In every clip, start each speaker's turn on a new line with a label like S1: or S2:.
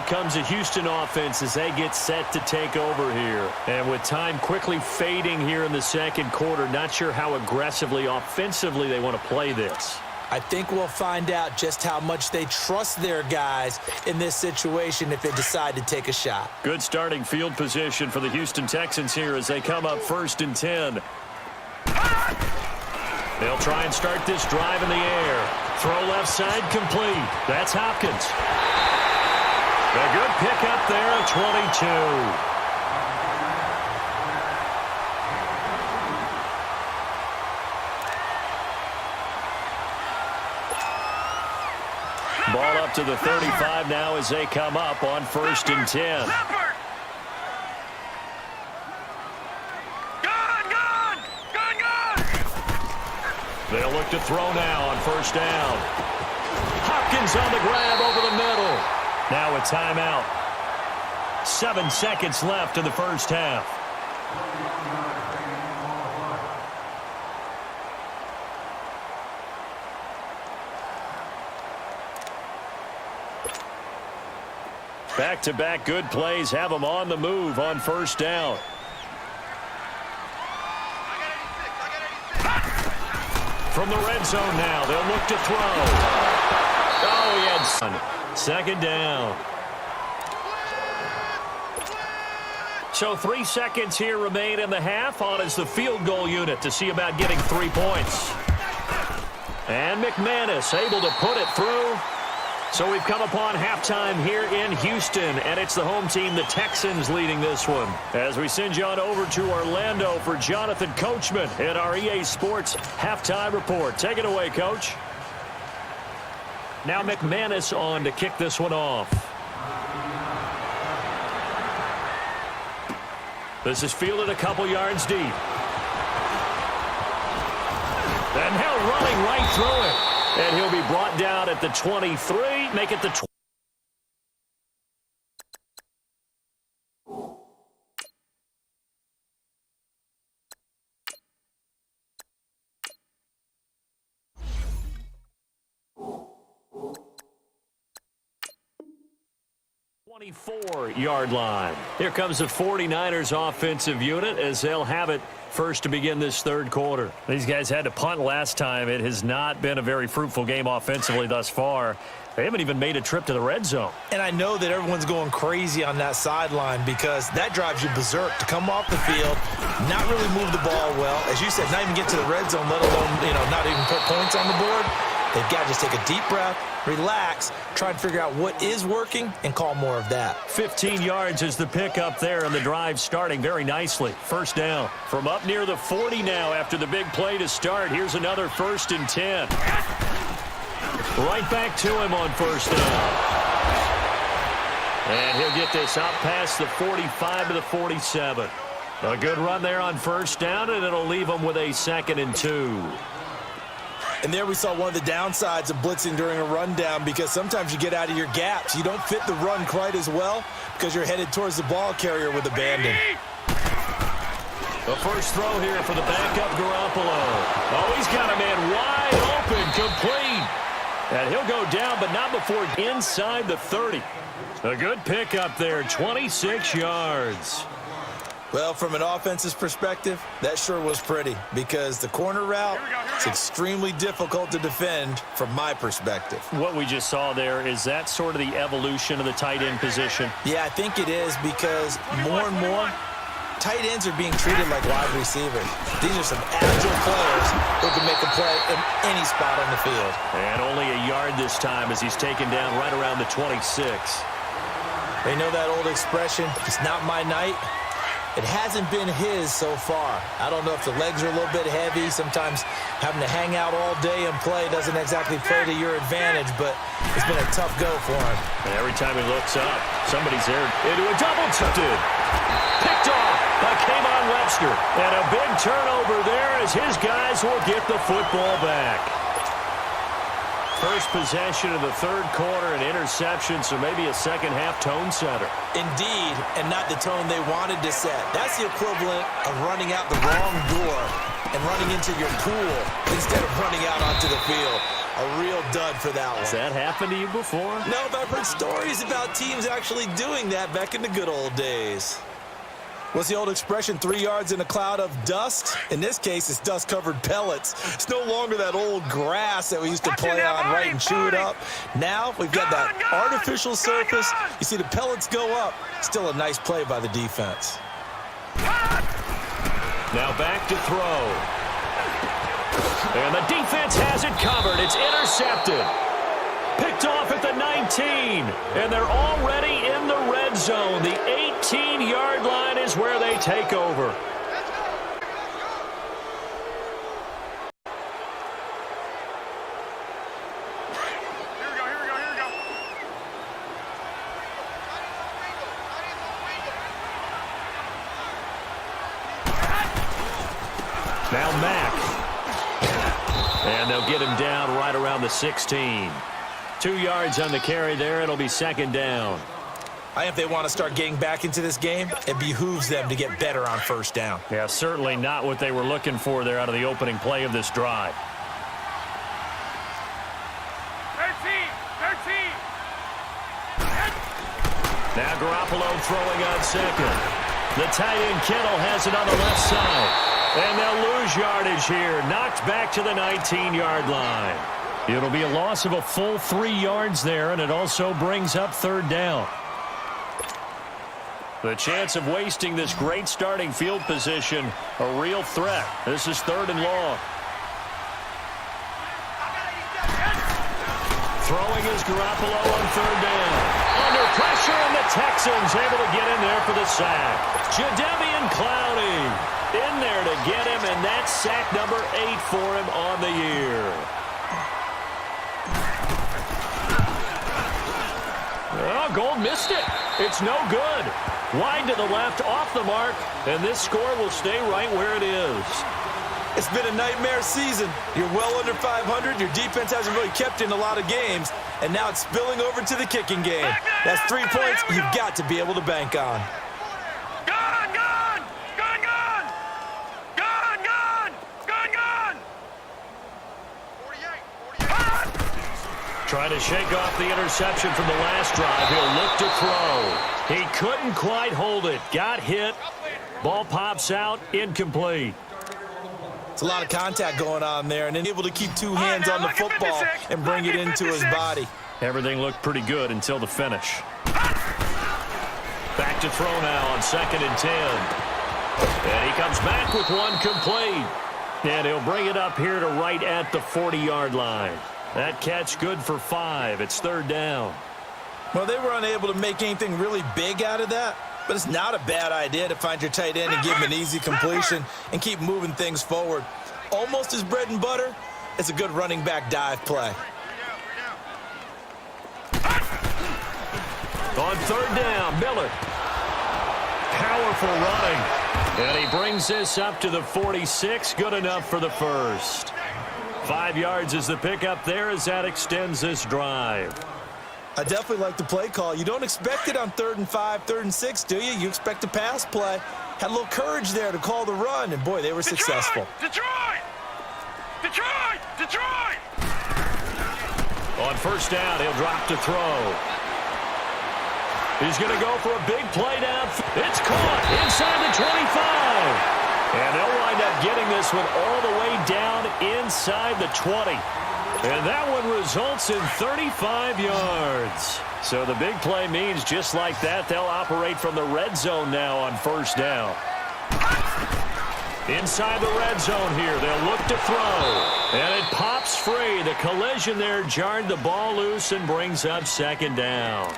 S1: comes the Houston offense as they get set to take over here. And with time quickly fading here in the second quarter, not sure how aggressively, offensively they want to play this.
S2: I think we'll find out just how much they trust their guys in this situation if they decide to take a shot.
S1: Good starting field position for the Houston Texans here as they come up 1st and 10. They'll try and start this drive in the air. Throw left side complete. That's Hopkins. A good pickup there at 22. Ball up to the 35 now as they come up on 1st and 10. They'll look to throw now on 1st down. Hopkins on the grab over the middle. Now a timeout. 7 seconds left in the first half. Back-to-back good plays have them on the move on 1st down. From the red zone now, they'll look to throw. Oh, he had 2nd down. So 3 seconds here remain in the half. On is the field goal unit to see about getting 3 points. And McManus able to put it through. So we've come upon halftime here in Houston, and it's the home team, the Texans, leading this one. As we send you on over to Orlando for Jonathan Coachman in our EA Sports Halftime Report. Take it away, Coach. Now McManus on to kick this one off. This is fielded a couple yards deep. And now running right through it. And he'll be brought down at the 23, make it the 20. Yard line. Here comes the 49ers offensive unit as they'll have it first to begin this third quarter. These guys had to punt last time. It has not been a very fruitful game offensively thus far. They haven't even made a trip to the red zone.
S2: And I know that everyone's going crazy on that sideline because that drives you berserk to come off the field, not really move the ball well. As you said, not even get to the red zone, let alone, not even put points on the board. They've got to just take a deep breath, relax, try and figure out what is working, and call more of that.
S1: 15 yards is the pickup there, and the drive starting very nicely. 1st down. From up near the 40 now after the big play to start. Here's another 1st and 10. Right back to him on 1st down. And he'll get this out past the 45 to the 47. A good run there on 1st down, and it'll leave him with a 2nd and 2.
S2: And there we saw one of the downsides of blitzing during a rundown because sometimes you get out of your gaps. You don't fit the run quite as well because you're headed towards the ball carrier with abandon.
S1: The first throw here for the backup Garoppolo. Oh, he's got a man wide open, complete. And he'll go down, but not before inside the 30. A good pickup there, 26 yards.
S2: Well, from an offense's perspective, that sure was pretty because the corner route is extremely difficult to defend from my perspective.
S1: What we just saw there, is that sort of the evolution of the tight end position?
S2: Yeah, I think it is because more and more tight ends are being treated like wide receivers. These are some agile players who can make a play in any spot on the field.
S1: And only a yard this time as he's taken down right around the 26.
S2: They know that old expression, it's not my night. It hasn't been his so far. I don't know if the legs are a little bit heavy. Sometimes having to hang out all day and play doesn't exactly play to your advantage, but it's been a tough go for him.
S1: And every time he looks up, somebody's there into a double tipped. Picked off by K'Von Webster. And a big turnover there as his guys will get the football back. First possession of the third quarter, an interception, so maybe a second-half tone setter.
S2: Indeed, and not the tone they wanted to set. That's the equivalent of running out the wrong door and running into your pool instead of running out onto the field. A real dud for that one.
S1: Has that happened to you before?
S2: No, but I've heard stories about teams actually doing that back in the good old days. What's the old expression, 3 yards in a cloud of dust? In this case, it's dust-covered pellets. It's no longer that old grass that we used to play on, right, and chew it up. Now we've got that artificial surface. You see the pellets go up. Still a nice play by the defense.
S1: Now back to throw. And the defense has it covered. It's intercepted. Picked off at the 19. And they're already in the red zone. The 18-yard line is where they take over. Now Mack. And they'll get him down right around the 16. 2 yards on the carry there. It'll be second down.
S2: I think if they want to start getting back into this game, it behooves them to get better on first down.
S1: Yeah, certainly not what they were looking for there out of the opening play of this drive.
S3: 13.
S1: Now Garoppolo throwing on second. The tight end Kittle has it on the left side. And they'll lose yardage here. Knocked back to the 19-yard line. It'll be a loss of a full 3 yards there, and it also brings up third down. The chance of wasting this great starting field position, a real threat. This is third and long. Throwing is Garoppolo on third down. Under pressure, and the Texans able to get in there for the sack. Jadeveon Clowney in there to get him, and that's sack number 8 for him on the year. Oh, Gold missed it. It's no good. Wide to the left, off the mark, and this score will stay right where it is.
S2: It's been a nightmare season. You're well under 500. Your defense hasn't really kept in a lot of games, and now it's spilling over to the kicking game. That's 3 points you've got to be able to bank on.
S1: Trying to shake off the interception from the last drive. He'll look to throw. He couldn't quite hold it. Got hit. Ball pops out. Incomplete.
S2: It's a lot of contact going on there, and then able to keep 2 hands on the football and bring it into his body.
S1: Everything looked pretty good until the finish. Back to throw now on 2nd and 10. And he comes back with one complete. And he'll bring it up here to right at the 40-yard line. That catch good for 5. It's third down.
S2: Well, they were unable to make anything really big out of that, but it's not a bad idea to find your tight end and give him an easy completion and keep moving things forward. Almost his bread and butter. It's a good running back dive play.
S1: On third down, Miller. Powerful running. And he brings this up to the 46. Good enough for the first. 5 yards is the pickup there as that extends this drive.
S2: I definitely like the play call. You don't expect it on 3rd and 5, 3rd and 6, do you? You expect a pass play. Had a little courage there to call the run, and boy, they were successful.
S3: Detroit!
S1: On first down, he'll drop to throw. He's going to go for a big play down. It's caught inside the 25. And they'll wind up getting this one all the way down inside the 20. And that one results in 35 yards. So the big play means just like that, they'll operate from the red zone now on first down. Inside the red zone here, they'll look to throw. And it pops free. The collision there jarred the ball loose and brings up second down.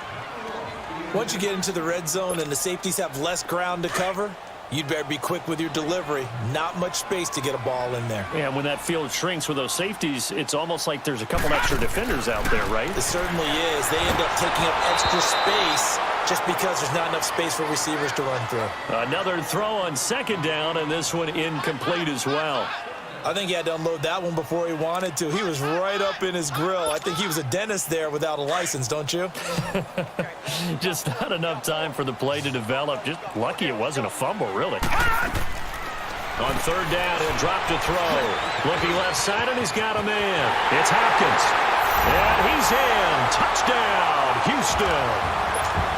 S2: Once you get into the red zone and the safeties have less ground to cover, you'd better be quick with your delivery. Not much space to get a ball in there.
S1: Yeah, when that field shrinks with those safeties, it's almost like there's a couple extra defenders out there, right?
S2: It certainly is. They end up taking up extra space just because there's not enough space for receivers to run through.
S1: Another throw on second down, and this one incomplete as well.
S2: I think he had to unload that one before he wanted to. He was right up in his grill. I think he was a dentist there without a license, don't you?
S1: Just not enough time for the play to develop. Just lucky it wasn't a fumble, really. On third down, he'll drop to throw. Looking left side, and he's got a man. It's Hopkins. And he's in. Touchdown, Houston.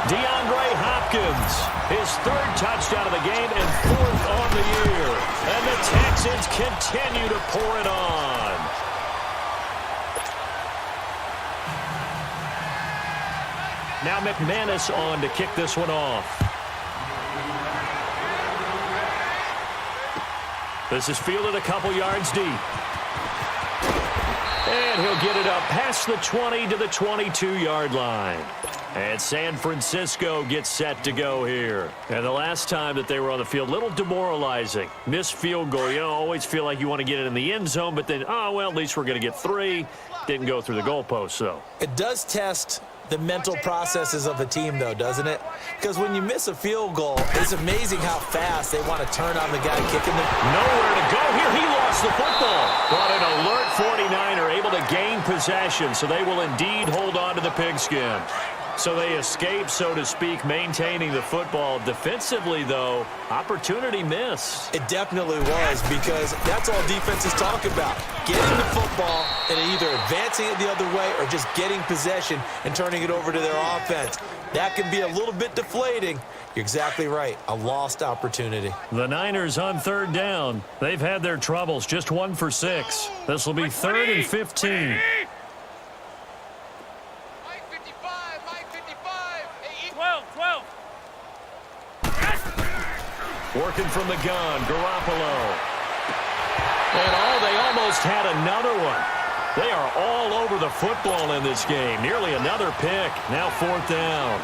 S1: DeAndre Hopkins, his third touchdown of the game and fourth on the year. And the Texans continue to pour it on. Now McManus on to kick this one off. This is fielded a couple yards deep. And he'll get it up past the 20 to the 22-yard line. And San Francisco gets set to go here. And the last time that they were on the field, a little demoralizing. Missed field goal. You always feel like you want to get it in the end zone, but then, oh, well, at least we're going to get 3. Didn't go through the goalpost, though.
S2: It does test the mental processes of a team, though, doesn't it? Because when you miss a field goal, it's amazing how fast they want to turn on the guy kicking them.
S1: Nowhere to go here. He lost the football. But an alert 49er able to gain possession, so they will indeed hold on to the pigskin. So they escape, so to speak, maintaining the football. Defensively, though, opportunity miss.
S2: It definitely was, because that's all defenses talk about. Getting the football and either advancing it the other way or just getting possession and turning it over to their offense. That can be a little bit deflating. You're exactly right. A lost opportunity.
S1: The Niners on third down. They've had their troubles. Just 1 for 6. This will be 3rd and 15. Working from the gun, Garoppolo. And they almost had another one. They are all over the football in this game. Nearly another pick. Now 4th down.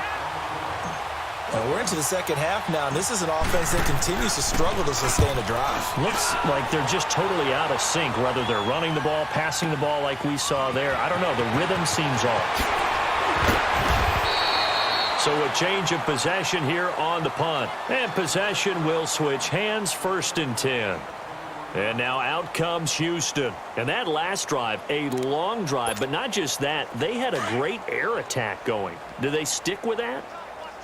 S2: We're into the second half now, and this is an offense that continues to struggle to sustain a drive.
S1: Looks like they're just totally out of sync, whether they're running the ball, passing the ball like we saw there. I don't know. The rhythm seems off. So a change of possession here on the punt. And possession will switch hands, 1st and 10. And now out comes Houston. And that last drive, a long drive, but not just that. They had a great air attack going. Do they stick with that?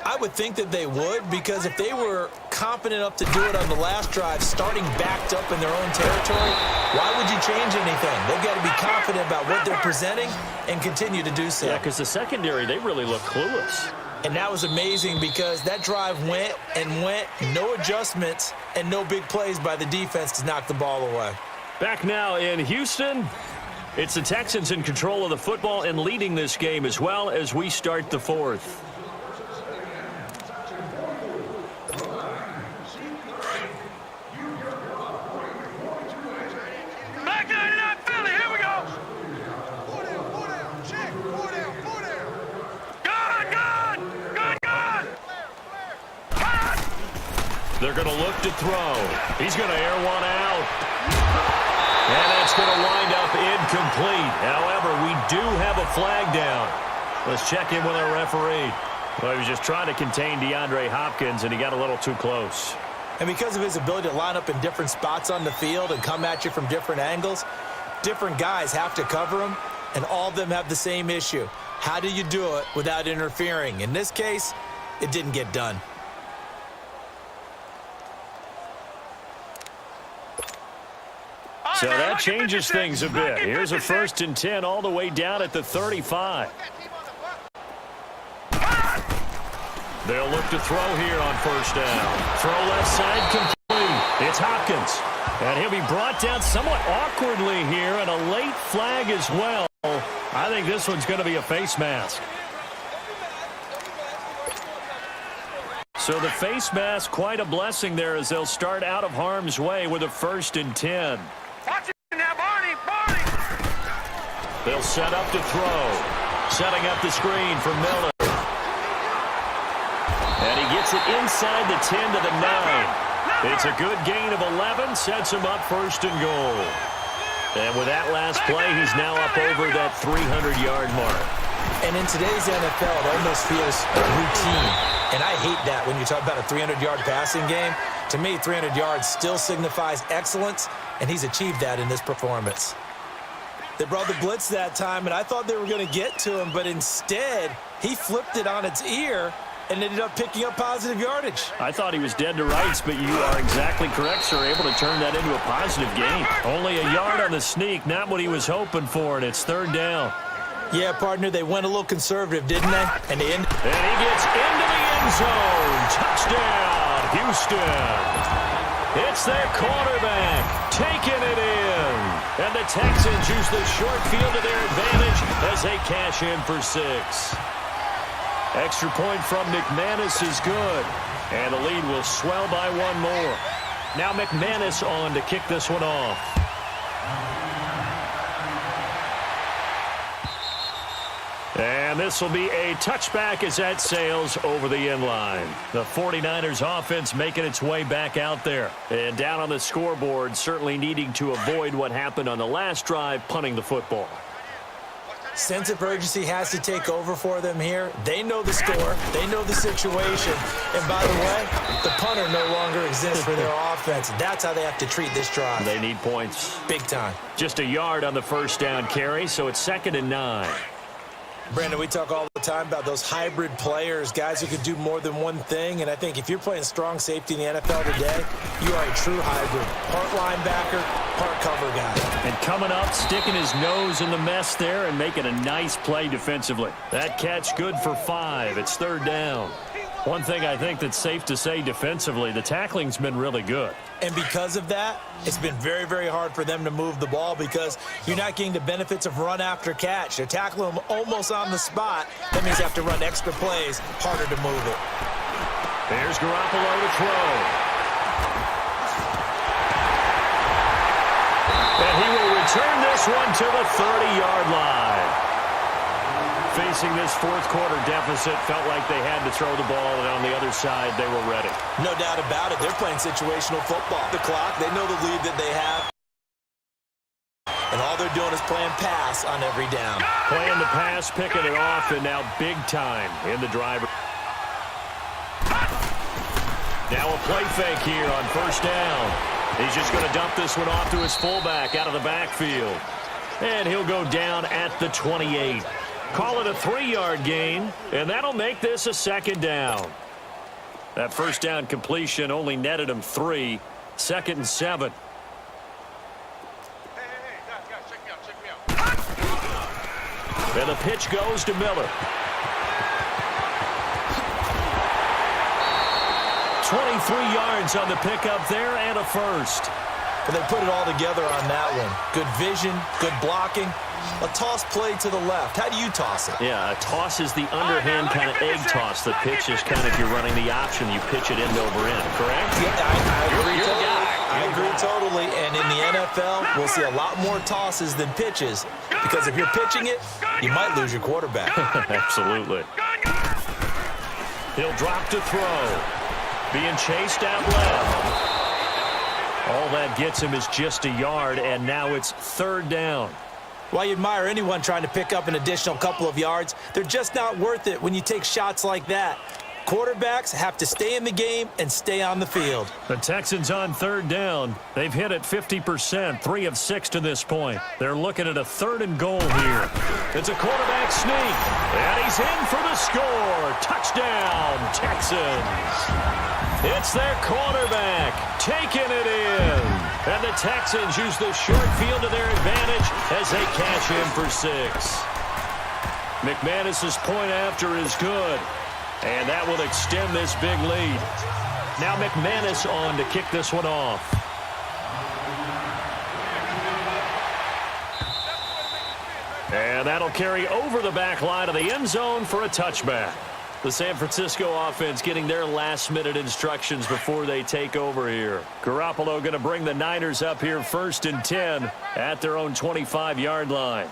S2: I would think that they would, because if they were confident enough to do it on the last drive, starting backed up in their own territory, why would you change anything? They've got to be confident about what they're presenting and continue to do so.
S1: Yeah, because the secondary, they really look clueless.
S2: And that was amazing, because that drive went and went, no adjustments and no big plays by the defense to knock the ball away.
S1: Back now in Houston, it's the Texans in control of the football and leading this game as well as we start the 4th. They're going to look to throw. He's going to air one out. And that's going to wind up incomplete. However, we do have a flag down. Let's check in with our referee. Well, he was just trying to contain DeAndre Hopkins, and he got a little too close.
S2: And because of his ability to line up in different spots on the field and come at you from different angles, different guys have to cover him, and all of them have the same issue. How do you do it without interfering? In this case, it didn't get done.
S1: So that changes things a bit. Here's a 1st and 10 all the way down at the 35. They'll look to throw here on 1st down. Throw left side complete. It's Hopkins. And he'll be brought down somewhat awkwardly here, and a late flag as well. I think this one's going to be a face mask. So the face mask, quite a blessing there, as they'll start out of harm's way with a 1st and 10.
S3: Watch it now, Barney!
S1: They'll set up to throw. Setting up the screen for Miller. And he gets it inside the 10 to the 9. It's a good gain of 11, sets him up 1st and goal. And with that last play, he's now up over that 300-yard mark.
S2: And in today's NFL, it almost feels routine. And I hate that when you talk about a 300-yard passing game. To me, 300 yards still signifies excellence, and he's achieved that in this performance. They brought the blitz that time, and I thought they were going to get to him, but instead, he flipped it on its ear and ended up picking up positive yardage.
S1: I thought he was dead to rights, but you are exactly correct, sir. Able to turn that into a positive gain. Only a yard on the sneak, not what he was hoping for, and it's third down.
S2: Yeah, partner, they went a little conservative, didn't they? And he
S1: gets into the end zone. Touchdown, Houston. It's their quarterback taking it in. And the Texans use the short field to their advantage as they cash in for 6. Extra point from McManus is good. And the lead will swell by one more. Now McManus on to kick this one off. And this will be a touchback as that sails over the end line. The 49ers offense making its way back out there. And down on the scoreboard, certainly needing to avoid what happened on the last drive, punting the football.
S2: Sense of urgency has to take over for them here. They know the score. They know the situation. And by the way, the punter no longer exists for their offense. That's how they have to treat this drive.
S1: They need points.
S2: Big time.
S1: Just a yard on the first down carry, so it's 2nd and 9.
S2: Brandon, we talk all the time about those hybrid players, guys who can do more than one thing. And I think if you're playing strong safety in the NFL today, you are a true hybrid. Part linebacker, part cover guy.
S1: And coming up, sticking his nose in the mess there and making a nice play defensively. That catch good for 5. It's third down. One thing I think that's safe to say defensively, the tackling's been really good.
S2: And because of that, it's been very, very hard for them to move the ball because you're not getting the benefits of run after catch. They're tackling them almost on the spot. That means you have to run extra plays, harder to move it.
S1: There's Garoppolo to throw. And he will return this one to the 30-yard line. Facing this fourth-quarter deficit, felt like they had to throw the ball, and on the other side, they were ready.
S2: No doubt about it. They're playing situational football. The clock, they know the lead that they have. And all they're doing is playing pass on every down.
S1: Playing the pass, picking it off, and now big time in the driver. Now a play fake here on first down. He's just going to dump this one off to his fullback out of the backfield. And he'll go down at the 28. Call it a 3-yard gain, and that'll make this a 2nd down. That first down completion only netted him 3. 2nd and 7. And the pitch goes to Miller. 23 yards on the pickup there and a first.
S2: But they put it all together on that one. Good vision, good blocking. A toss play to the left. How do you toss it?
S1: Yeah, a toss is the underhand kind of egg toss. The pitch is kind of, if you're running the option, you pitch it end over end, correct?
S2: Yeah, I agree totally. I agree totally. And in the NFL, we'll see a lot more tosses than pitches. Because if you're pitching it, you might lose your quarterback.
S1: Absolutely. He'll drop to throw. Being chased out left. All that gets him is just a yard, and now it's third down.
S2: While you admire anyone trying to pick up an additional couple of yards, they're just not worth it when you take shots like that. Quarterbacks have to stay in the game and stay on the field.
S1: The Texans on third down. They've hit it 50%, 3 of 6 to this point. They're looking at a 3rd and goal here. It's a quarterback sneak, and he's in for the score. Touchdown, Texans. It's their quarterback taking it in. And the Texans use the short field to their advantage as they cash in for 6. McManus's point after is good. And that will extend this big lead. Now McManus on to kick this one off. And that'll carry over the back line of the end zone for a touchback. The San Francisco offense getting their last-minute instructions before they take over here. Garoppolo going to bring the Niners up here 1st and 10 at their own 25-yard line.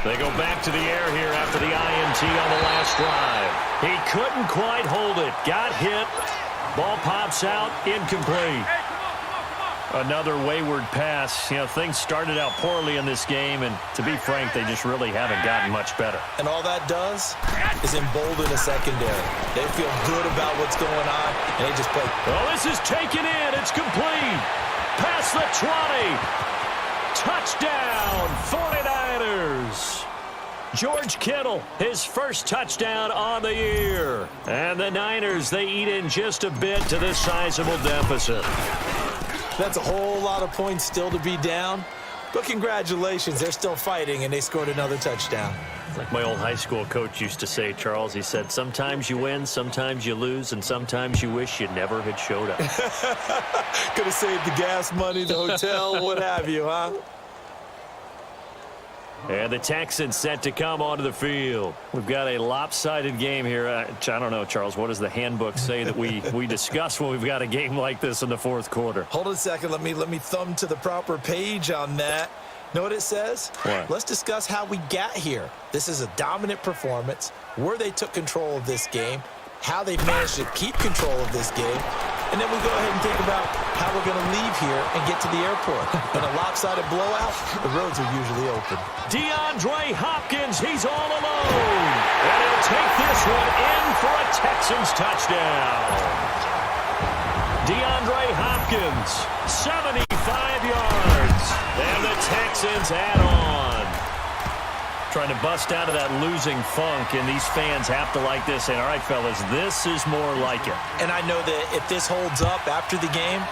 S1: They go back to the air here after the INT on the last drive. He couldn't quite hold it. Got hit. Ball pops out. Incomplete. Another wayward pass. You know, things started out poorly in this game, and to be frank, they just really haven't gotten much better.
S2: And all that does is embolden a secondary. They feel good about what's going on, and they just play.
S1: Oh, this is taken in. It's complete. Past the 20. Touchdown, 49ers. George Kittle, his first touchdown on the year. And the Niners, they eat in just a bit to this sizable deficit.
S2: That's a whole lot of points still to be down. But congratulations, they're still fighting, and they scored another touchdown.
S1: Like my old high school coach used to say, Charles, he said, sometimes you win, sometimes you lose, and sometimes you wish you never had showed up.
S2: Could have saved the gas money, the hotel, what have you, huh?
S1: And the Texans set to come onto the field. We've got a lopsided game here. I don't know, Charles, what does the handbook say that we discuss when we've got a game like this in the fourth quarter?
S2: Hold on a second. Let me thumb to the proper page on that. Know what it says?
S1: What?
S2: Let's discuss how we got here. This is a dominant performance, where they took control of this game, how they've managed to keep control of this game, and then we go ahead and think about how we're going to leave here and get to the airport. In a lopsided blowout, the roads are usually open.
S1: DeAndre Hopkins, he's all alone. And he'll take this one in for a Texans touchdown. DeAndre Hopkins, 75 yards. And the Texans add on. Trying to bust out of that losing funk, and these fans have to like this. And all right, fellas, this is more like it.
S2: And I know that if this holds up after the game,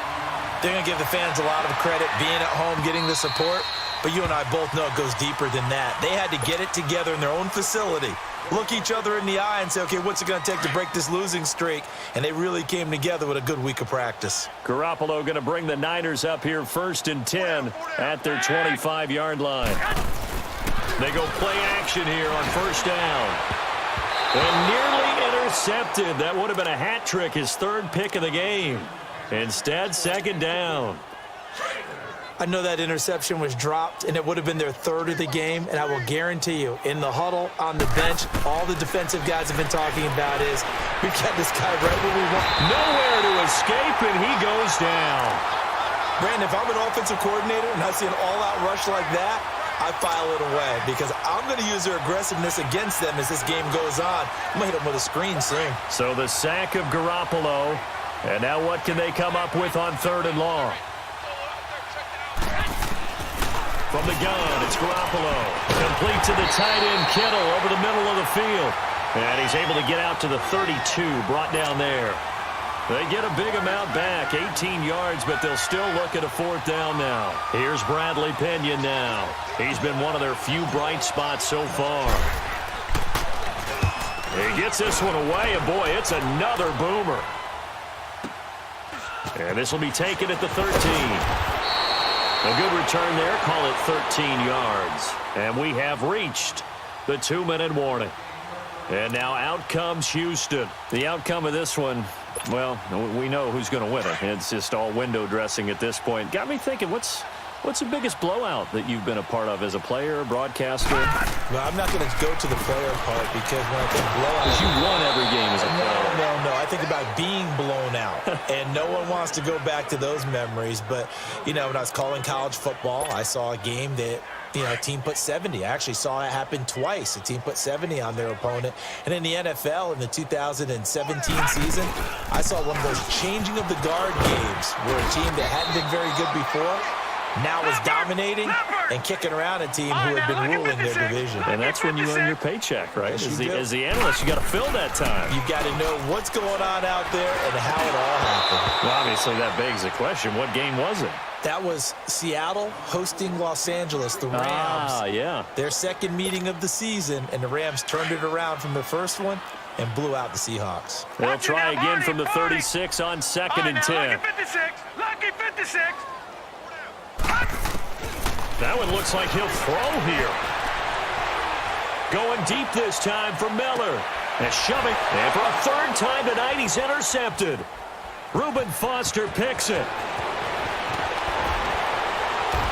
S2: they're going to give the fans a lot of credit being at home, getting the support. But you and I both know it goes deeper than that. They had to get it together in their own facility, look each other in the eye and say, okay, what's it going to take to break this losing streak? And they really came together with a good week of practice.
S1: Garoppolo going to bring the Niners up here 1st and 10 at their 25-yard line. They go play action here on 1st down. And nearly intercepted. That would have been a hat trick, his 3rd pick of the game. Instead, 2nd down.
S2: I know that interception was dropped, and it would have been their 3rd of the game, and I will guarantee you, in the huddle, on the bench, all the defensive guys have been talking about is, we've got this guy right where we want.
S1: Nowhere to escape, and he goes down.
S2: Brandon, if I'm an offensive coordinator and I see an all-out rush like that, I file it away because I'm going to use their aggressiveness against them as this game goes on. I'm going to hit them with a screen soon.
S1: So the sack of Garoppolo, and now what can they come up with on 3rd and long? From the gun, it's Garoppolo. Complete to the tight end, Kittle, over the middle of the field. And he's able to get out to the 32, brought down there. They get a big amount back, 18 yards, but they'll still look at a 4th down now. Here's Bradley Pinion now. He's been one of their few bright spots so far. He gets this one away, and boy, it's another boomer. And this will be taken at the 13. A good return there, call it 13 yards. And we have reached the 2-minute warning. And now out comes Houston. The outcome of this one, well, we know who's going to win it. It's just all window dressing at this point. Got me thinking, what's the biggest blowout that you've been a part of as a player, broadcaster?
S2: Well, I'm not going to go to the player part because when I think blowout...
S1: Because you won every game as a player.
S2: No. I think about being blown out. And no one wants to go back to those memories. But, you know, when I was calling college football, I saw a game that, you know, a team put 70. I actually saw it happen twice. A team put 70 on their opponent. And in the NFL, in the 2017 season, I saw one of those changing of the guard games where a team that hadn't been very good before now was dominating and kicking around a team who had been ruling their division.
S1: And that's when you earn your paycheck, right?
S2: Yes,
S1: As the analyst, you got to fill that time.
S2: You've got to know what's going on out there and how it all happened.
S1: Well, obviously, that begs the question, what game was it?
S2: That was Seattle hosting Los Angeles, the Rams.
S1: Ah, yeah.
S2: Their 2nd meeting of the season, and the Rams turned it around from their first one and blew out the Seahawks.
S1: They'll try again from the 36 on 2nd and 10.
S3: Lucky 56. Lucky 56.
S1: That one looks like he'll throw here. Going deep this time for Miller. And shoving. And for a 3rd time tonight, he's intercepted. Reuben Foster picks it.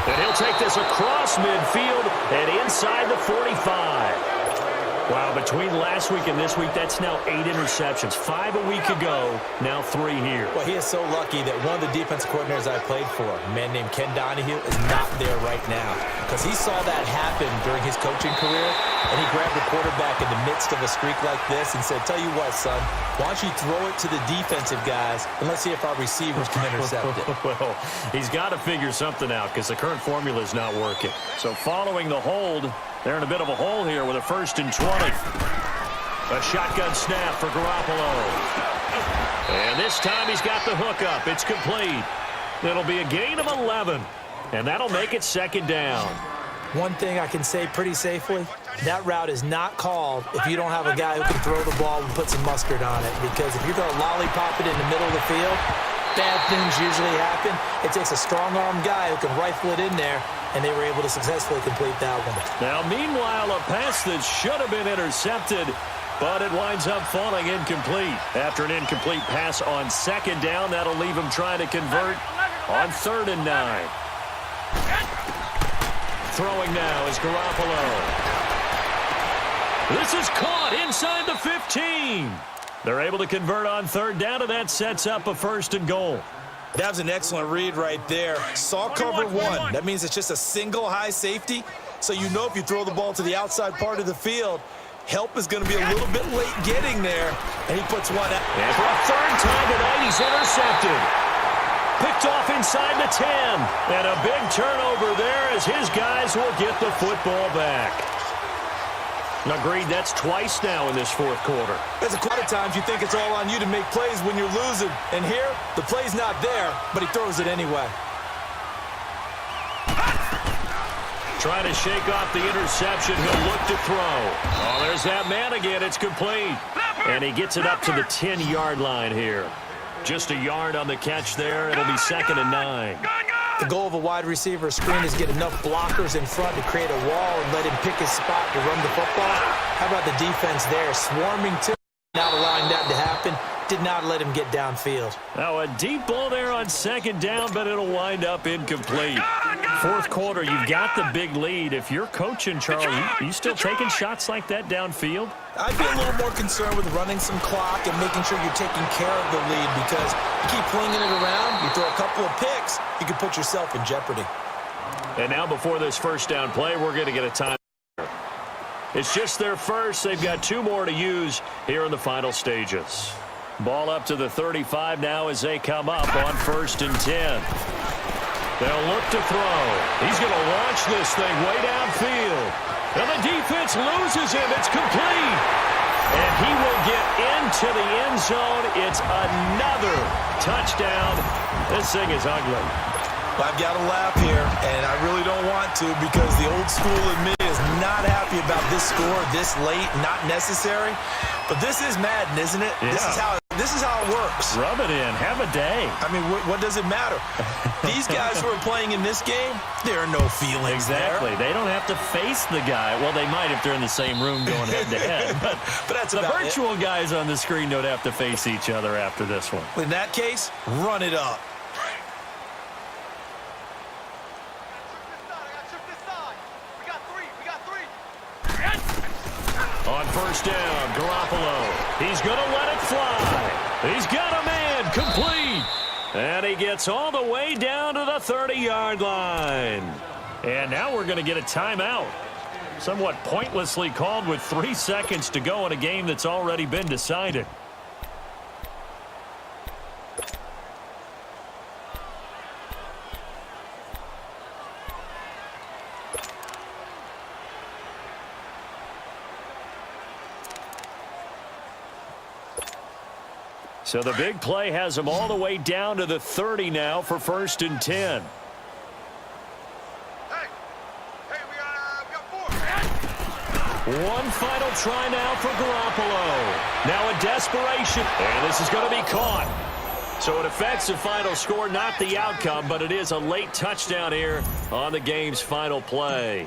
S1: And he'll take this across midfield and inside the 45. Wow, between last week and this week, that's now 8 interceptions. 5 a week ago, now 3 here.
S2: Well, he is so lucky that one of the defense coordinators I played for, a man named Ken Donahue, is not there right now. Because he saw that happen during his coaching career, and he grabbed the quarterback in the midst of a streak like this and said, tell you what, son, why don't you throw it to the defensive guys, and let's see if our receivers can intercept it.
S1: Well, he's got to figure something out because the current formula is not working. So following the hold, They're in a bit of a hole here with a 1st and 20. A shotgun snap for Garoppolo. And this time he's got the hook up. It's complete. It'll be a gain of 11. And that'll make it 2nd down.
S2: One thing I can say pretty safely, that route is not called if you don't have a guy who can throw the ball and put some mustard on it. Because if you're going to lollipop it in the middle of the field, bad things usually happen. It takes a strong-armed guy who can rifle it in there, and they were able to successfully complete that one.
S1: Now, meanwhile, a pass that should have been intercepted, but it winds up falling incomplete. After an incomplete pass on 2nd down, that'll leave him trying to convert on 3rd and 9. Throwing now is Garoppolo. This is caught inside the 15. They're able to convert on 3rd down, and that sets up a 1st and goal.
S2: That was an excellent read right there. Saw cover 1. That means it's just a single high safety. So you know if you throw the ball to the outside part of the field, help is going to be a little bit late getting there. And he puts one out.
S1: And for a 3rd time tonight, he's intercepted. Picked off inside the 10. And a big turnover there as his guys will get the football back. Agreed, that's twice now in this 4th quarter.
S2: There's a lot of times you think it's all on you to make plays when you're losing. And here, the play's not there, but he throws it anyway.
S1: Trying to shake off the interception. He'll look to throw. Oh, there's that man again. It's complete. And he gets it up to the 10-yard line here. Just a yard on the catch there. It'll be 2nd and 9.
S2: The goal of a wide receiver screen is get enough blockers in front to create a wall and let him pick his spot to run the football. How about the defense there? Swarming to not allowing that to happen. Did not let him get downfield.
S1: Now a deep ball there on 2nd down, but it'll wind up incomplete. 4th quarter, you've got the big lead. If you're coaching, Charles, you still taking shots like that downfield?
S2: I'd be a little more concerned with running some clock and making sure you're taking care of the lead, because you keep flinging it around, you throw a couple of picks, you can put yourself in jeopardy.
S1: And now before this 1st down play, we're going to get a time. It's just their first. They've got 2 more to use here in the final stages. Ball up to the 35 now as they come up on 1st and 10. They'll look to throw. He's going to launch this thing way downfield. And the defense loses him. It's complete. And he will get into the end zone. It's another touchdown. This thing is ugly.
S2: I've got to laugh here, and I really don't want to, because the old school in me is not happy about this score this late, not necessary. But this is Madden, isn't it?
S1: Yeah.
S2: This is how it works.
S1: Rub it in. Have a day.
S2: I mean, what does it matter? These guys who are playing in this game, there are no feelings
S1: Exactly.
S2: there.
S1: They don't have to face the guy. Well, they might if they're in the same room going head-to-head. But
S2: that's
S1: the
S2: about
S1: virtual guys on the screen don't have to face each other after this one.
S2: In that case, run it up.
S1: On 1st down, Garoppolo. He's going to let it fly. He's got a man complete. And he gets all the way down to the 30-yard line. And now we're going to get a timeout. Somewhat pointlessly called with 3 seconds to go in a game that's already been decided. So the big play has them all the way down to the 30 now for 1st and 10. One final try now for Garoppolo. Now a desperation. And this is going to be caught. So it affects the final score, not the outcome, but it is a late touchdown here on the game's final play.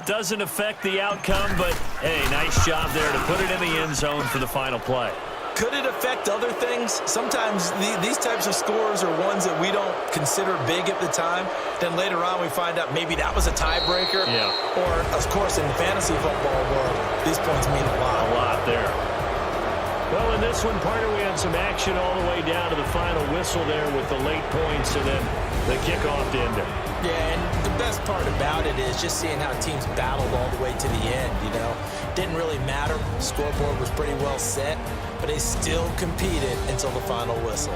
S1: Doesn't affect the outcome, but, hey, nice job there to put it in the end zone for the final play.
S2: Could it affect other things? Sometimes these types of scores are ones that we don't consider big at the time. Then later on we find out maybe that was a tiebreaker.
S1: Yeah.
S2: Or, of course, in the fantasy football world, these points mean a lot.
S1: A lot there. Well, in this one, Parker, we had some action all the way down to the final whistle there with the late points and then the kickoff to end it.
S2: Yeah, and the best part about it is just seeing how teams battled all the way to the end, you know. Didn't really matter. Scoreboard was pretty well set, but they still competed until the final whistle.